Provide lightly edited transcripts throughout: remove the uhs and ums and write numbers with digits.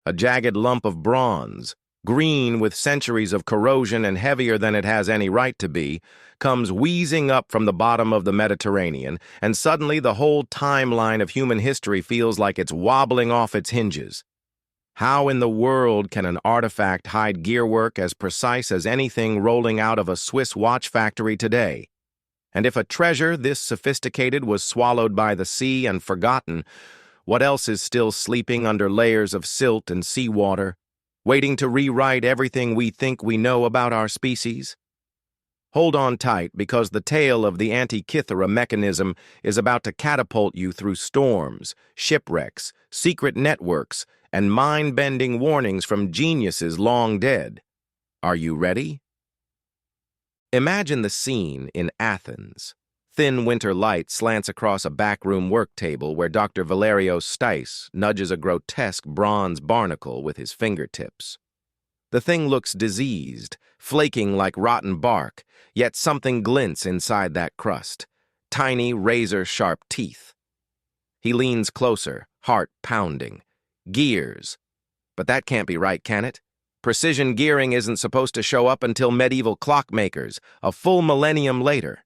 a jagged lump of bronze, green with centuries of corrosion and heavier than it has any right to be, comes wheezing up from the bottom of the Mediterranean, and suddenly the whole timeline of human history feels like it's wobbling off its hinges. How in the world can an artifact hide gearwork as precise as anything rolling out of a Swiss watch factory today? And if a treasure this sophisticated was swallowed by the sea and forgotten, what else is still sleeping under layers of silt and seawater, waiting to rewrite everything we think we know about our species? Hold on tight, because the tale of the Antikythera Mechanism is about to catapult you through storms, shipwrecks, secret networks, and mind-bending warnings from geniuses long dead. Are you ready? Imagine the scene in Athens. Thin winter light slants across a backroom work table where Dr. Valerio Stice nudges a grotesque bronze barnacle with his fingertips. The thing looks diseased, flaking like rotten bark, yet something glints inside that crust. Tiny, razor-sharp teeth. He leans closer, heart pounding. Gears. But that can't be right, can it? Precision gearing isn't supposed to show up until medieval clockmakers, a full millennium later.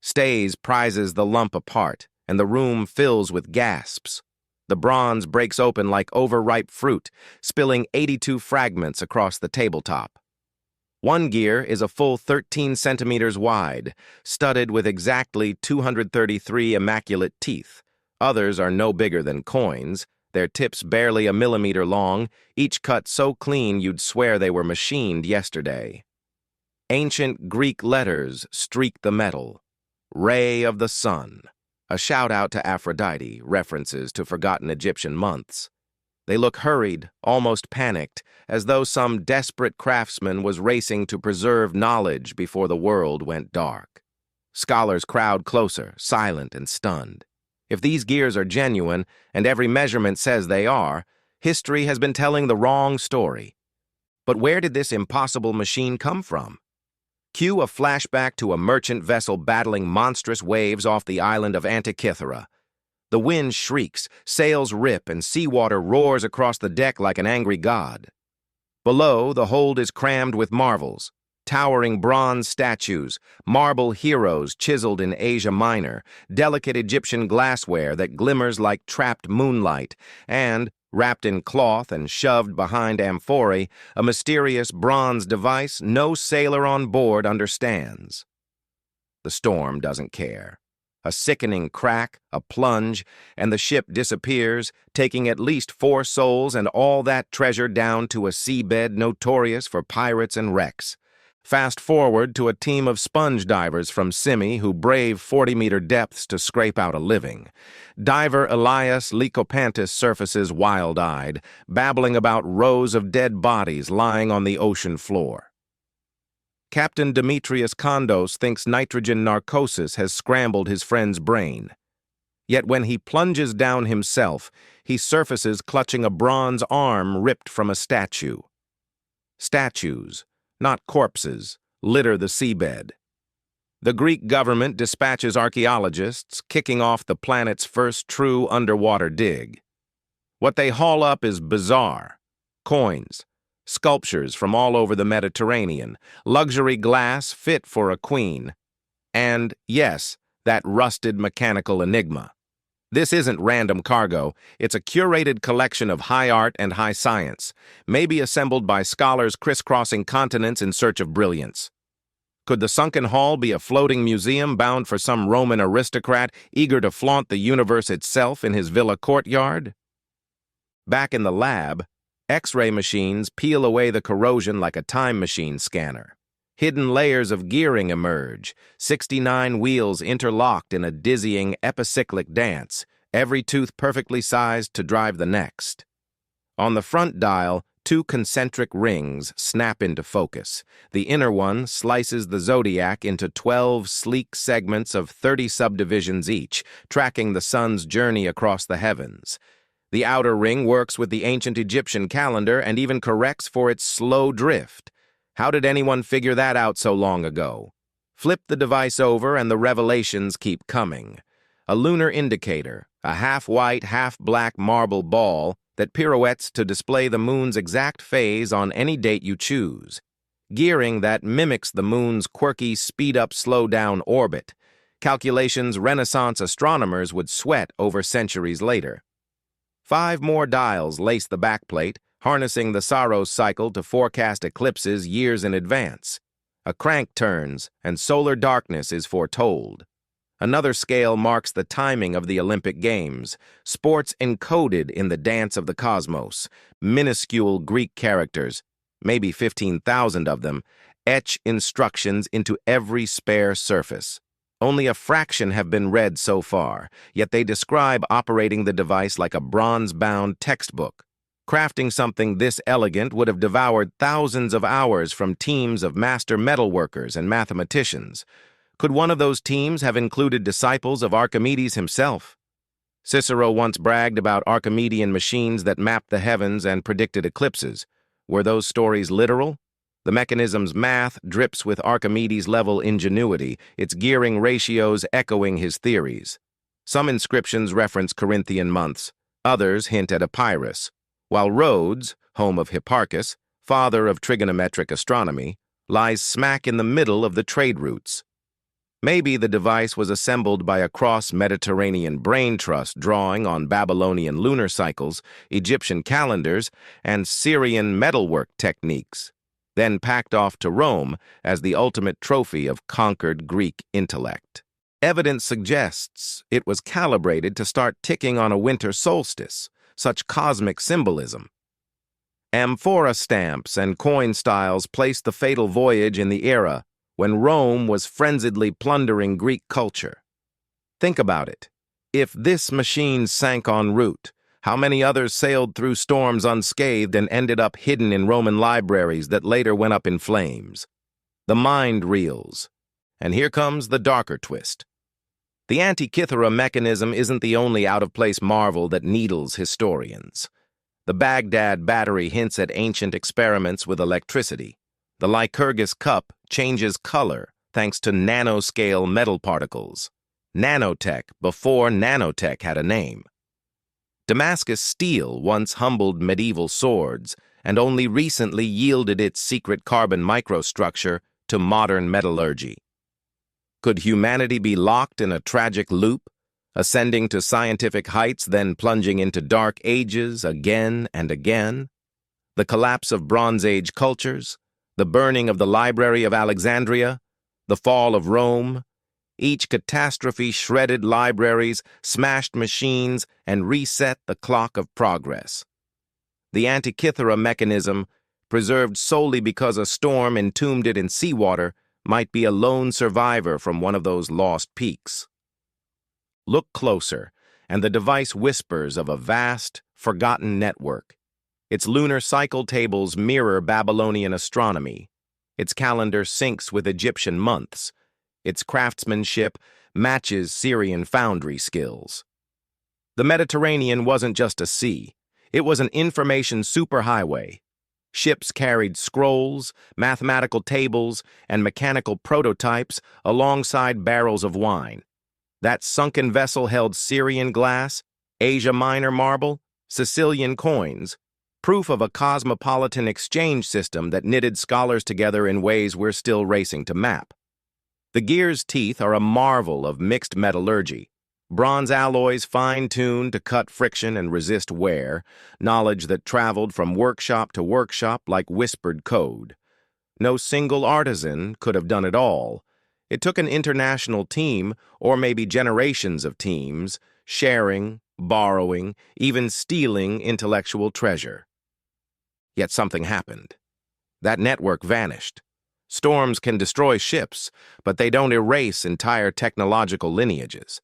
Stays prizes the lump apart, and the room fills with gasps. The bronze breaks open like overripe fruit, spilling 82 fragments across the tabletop. One gear is a full 13 centimeters wide, studded with exactly 233 immaculate teeth. Others are no bigger than coins, their tips barely a millimeter long, each cut so clean you'd swear they were machined yesterday. Ancient Greek letters streak the metal. Ray of the sun. A shout-out to Aphrodite, references to forgotten Egyptian months. They look hurried, almost panicked, as though some desperate craftsman was racing to preserve knowledge before the world went dark. Scholars crowd closer, silent and stunned. If these gears are genuine, and every measurement says they are, history has been telling the wrong story. But where did this impossible machine come from? Cue a flashback to a merchant vessel battling monstrous waves off the island of Antikythera. The wind shrieks, sails rip, and seawater roars across the deck like an angry god. Below, the hold is crammed with marvels. Towering bronze statues, marble heroes chiseled in Asia Minor, delicate Egyptian glassware that glimmers like trapped moonlight, and, wrapped in cloth and shoved behind amphorae, a mysterious bronze device no sailor on board understands. The storm doesn't care. A sickening crack, a plunge, and the ship disappears, taking at least 4 souls and all that treasure down to a seabed notorious for pirates and wrecks. Fast forward to a team of sponge divers from Simi who brave 40-meter depths to scrape out a living. Diver Elias Lycopantis surfaces wild-eyed, babbling about rows of dead bodies lying on the ocean floor. Captain Demetrius Kondos thinks nitrogen narcosis has scrambled his friend's brain. Yet when he plunges down himself, he surfaces clutching a bronze arm ripped from a statue. Statues, not corpses, litter the seabed. The Greek government dispatches archaeologists, kicking off the planet's first true underwater dig. What they haul up is bizarre. Coins, sculptures from all over the Mediterranean, luxury glass fit for a queen, and, yes, that rusted mechanical enigma. This isn't random cargo, it's a curated collection of high art and high science, maybe assembled by scholars crisscrossing continents in search of brilliance. Could the sunken hall be a floating museum bound for some Roman aristocrat eager to flaunt the universe itself in his villa courtyard? Back in the lab, X-ray machines peel away the corrosion like a time machine scanner. Hidden layers of gearing emerge, 69 wheels interlocked in a dizzying epicyclic dance, every tooth perfectly sized to drive the next. On the front dial, 2 concentric rings snap into focus. The inner one slices the zodiac into 12 sleek segments of 30 subdivisions each, tracking the sun's journey across the heavens. The outer ring works with the ancient Egyptian calendar and even corrects for its slow drift. How did anyone figure that out so long ago? Flip the device over and the revelations keep coming. A lunar indicator, a half-white, half-black marble ball, that pirouettes to display the moon's exact phase on any date you choose, gearing that mimics the moon's quirky speed-up, slow-down orbit, calculations Renaissance astronomers would sweat over centuries later. 5 more dials lace the backplate, harnessing the Saros cycle to forecast eclipses years in advance. A crank turns, and solar darkness is foretold. Another scale marks the timing of the Olympic Games, sports encoded in the dance of the cosmos. Minuscule Greek characters, maybe 15,000 of them, etch instructions into every spare surface. Only a fraction have been read so far, yet they describe operating the device like a bronze-bound textbook. Crafting something this elegant would have devoured thousands of hours from teams of master metalworkers and mathematicians. Could one of those teams have included disciples of Archimedes himself? Cicero once bragged about Archimedean machines that mapped the heavens and predicted eclipses. Were those stories literal? The mechanism's math drips with Archimedes-level ingenuity, its gearing ratios echoing his theories. Some inscriptions reference Corinthian months, others hint at Epirus, while Rhodes, home of Hipparchus, father of trigonometric astronomy, lies smack in the middle of the trade routes. Maybe the device was assembled by a cross-Mediterranean brain trust drawing on Babylonian lunar cycles, Egyptian calendars, and Syrian metalwork techniques, then packed off to Rome as the ultimate trophy of conquered Greek intellect. Evidence suggests it was calibrated to start ticking on a winter solstice, such cosmic symbolism. Amphora stamps and coin styles placed the fatal voyage in the era when Rome was frenziedly plundering Greek culture. Think about it. If this machine sank en route, how many others sailed through storms unscathed and ended up hidden in Roman libraries that later went up in flames? The mind reels. And here comes the darker twist. The Antikythera Mechanism isn't the only out-of-place marvel that needles historians. The Baghdad battery hints at ancient experiments with electricity. The Lycurgus cup changes color thanks to nanoscale metal particles. Nanotech before nanotech had a name. Damascus steel once humbled medieval swords and only recently yielded its secret carbon microstructure to modern metallurgy. Could humanity be locked in a tragic loop, ascending to scientific heights, then plunging into dark ages again and again? The collapse of Bronze Age cultures, the burning of the Library of Alexandria, the fall of Rome, each catastrophe shredded libraries, smashed machines, and reset the clock of progress. The Antikythera Mechanism, preserved solely because a storm entombed it in seawater, might be a lone survivor from one of those lost peaks. Look closer, and the device whispers of a vast, forgotten network. Its lunar cycle tables mirror Babylonian astronomy. Its calendar syncs with Egyptian months. Its craftsmanship matches Syrian foundry skills. The Mediterranean wasn't just a sea. It was an information superhighway. Ships carried scrolls, mathematical tables, and mechanical prototypes alongside barrels of wine. That sunken vessel held Syrian glass, Asia Minor marble, Sicilian coins, proof of a cosmopolitan exchange system that knitted scholars together in ways we're still racing to map. The gear's teeth are a marvel of mixed metallurgy. Bronze alloys fine-tuned to cut friction and resist wear, knowledge that traveled from workshop to workshop like whispered code. No single artisan could have done it all. It took an international team, or maybe generations of teams, sharing, borrowing, even stealing intellectual treasure. Yet something happened. That network vanished. Storms can destroy ships, but they don't erase entire technological lineages.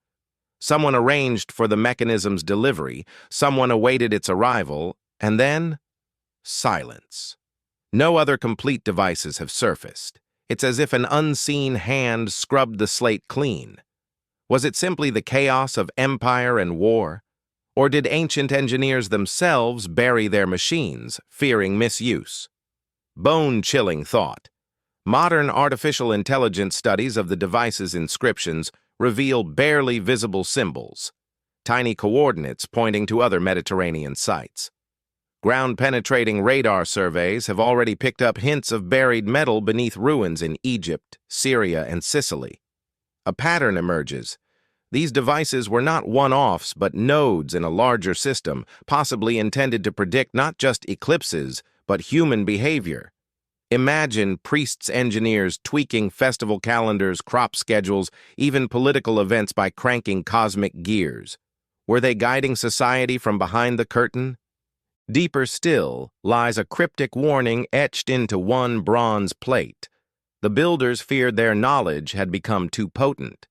Someone arranged for the mechanism's delivery, someone awaited its arrival, and then silence. No other complete devices have surfaced. It's as if an unseen hand scrubbed the slate clean. Was it simply the chaos of empire and war? Or did ancient engineers themselves bury their machines, fearing misuse? Bone-chilling thought. Modern artificial intelligence studies of the device's inscriptions reveal barely visible symbols, tiny coordinates pointing to other Mediterranean sites. Ground-penetrating radar surveys have already picked up hints of buried metal beneath ruins in Egypt, Syria, and Sicily. A pattern emerges. These devices were not one-offs, but nodes in a larger system, possibly intended to predict not just eclipses, but human behavior. Imagine priests' engineers tweaking festival calendars, crop schedules, even political events by cranking cosmic gears. Were they guiding society from behind the curtain? Deeper still lies a cryptic warning etched into one bronze plate. The builders feared their knowledge had become too potent.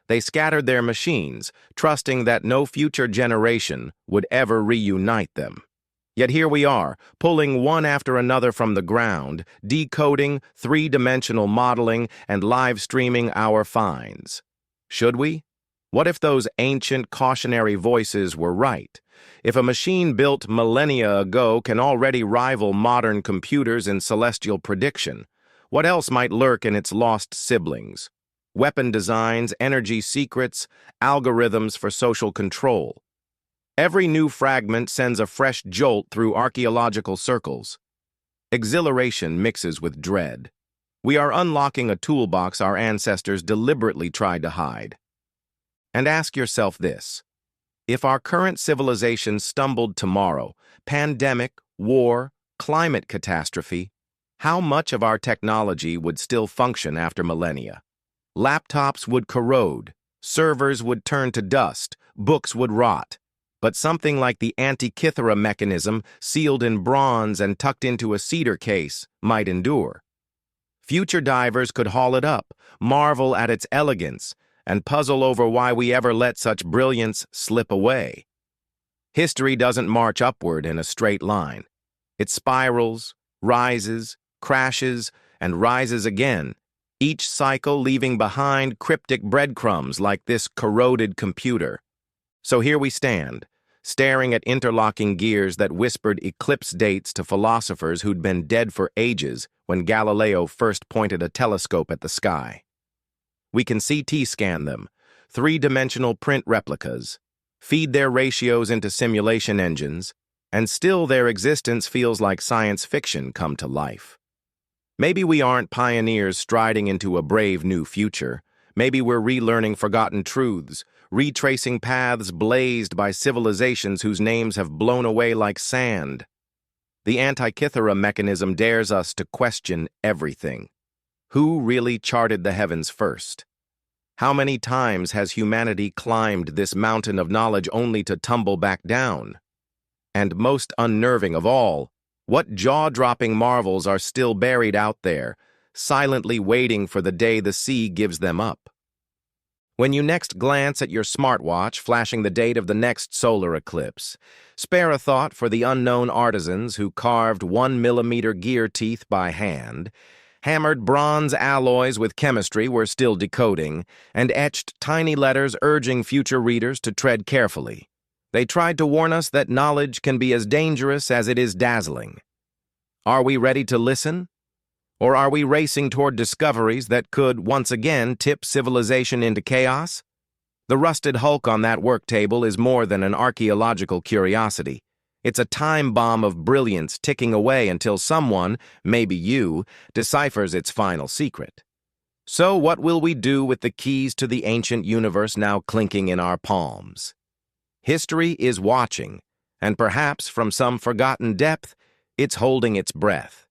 They scattered their machines, trusting that no future generation would ever reunite them. Yet here we are, pulling one after another from the ground, decoding, three-dimensional modeling, and live-streaming our finds. Should we? What if those ancient cautionary voices were right? If a machine built millennia ago can already rival modern computers in celestial prediction, what else might lurk in its lost siblings? Weapon designs, energy secrets, algorithms for social control. Every new fragment sends a fresh jolt through archaeological circles. Exhilaration mixes with dread. We are unlocking a toolbox our ancestors deliberately tried to hide. And ask yourself this. If our current civilization stumbled tomorrow, pandemic, war, climate catastrophe, how much of our technology would still function after millennia? Laptops would corrode, servers would turn to dust, books would rot. But something like the Antikythera Mechanism, sealed in bronze and tucked into a cedar case, might endure. Future divers could haul it up, marvel at its elegance, and puzzle over why we ever let such brilliance slip away. History doesn't march upward in a straight line. It spirals, rises, crashes, and rises again, each cycle leaving behind cryptic breadcrumbs like this corroded computer. So here we stand, staring at interlocking gears that whispered eclipse dates to philosophers who'd been dead for ages when Galileo first pointed a telescope at the sky. We can CT scan them, three-dimensional print replicas, feed their ratios into simulation engines, and still their existence feels like science fiction come to life. Maybe we aren't pioneers striding into a brave new future. Maybe we're relearning forgotten truths, retracing paths blazed by civilizations whose names have blown away like sand. The Antikythera Mechanism dares us to question everything. Who really charted the heavens first? How many times has humanity climbed this mountain of knowledge only to tumble back down? And most unnerving of all, what jaw-dropping marvels are still buried out there, silently waiting for the day the sea gives them up? When you next glance at your smartwatch flashing the date of the next solar eclipse, spare a thought for the unknown artisans who carved 1-millimeter gear teeth by hand, hammered bronze alloys with chemistry we're still decoding, and etched tiny letters urging future readers to tread carefully. They tried to warn us that knowledge can be as dangerous as it is dazzling. Are we ready to listen? Or are we racing toward discoveries that could, once again, tip civilization into chaos? The rusted hulk on that work table is more than an archaeological curiosity. It's a time bomb of brilliance ticking away until someone, maybe you, deciphers its final secret. So what will we do with the keys to the ancient universe now clinking in our palms? History is watching, and perhaps from some forgotten depth, it's holding its breath.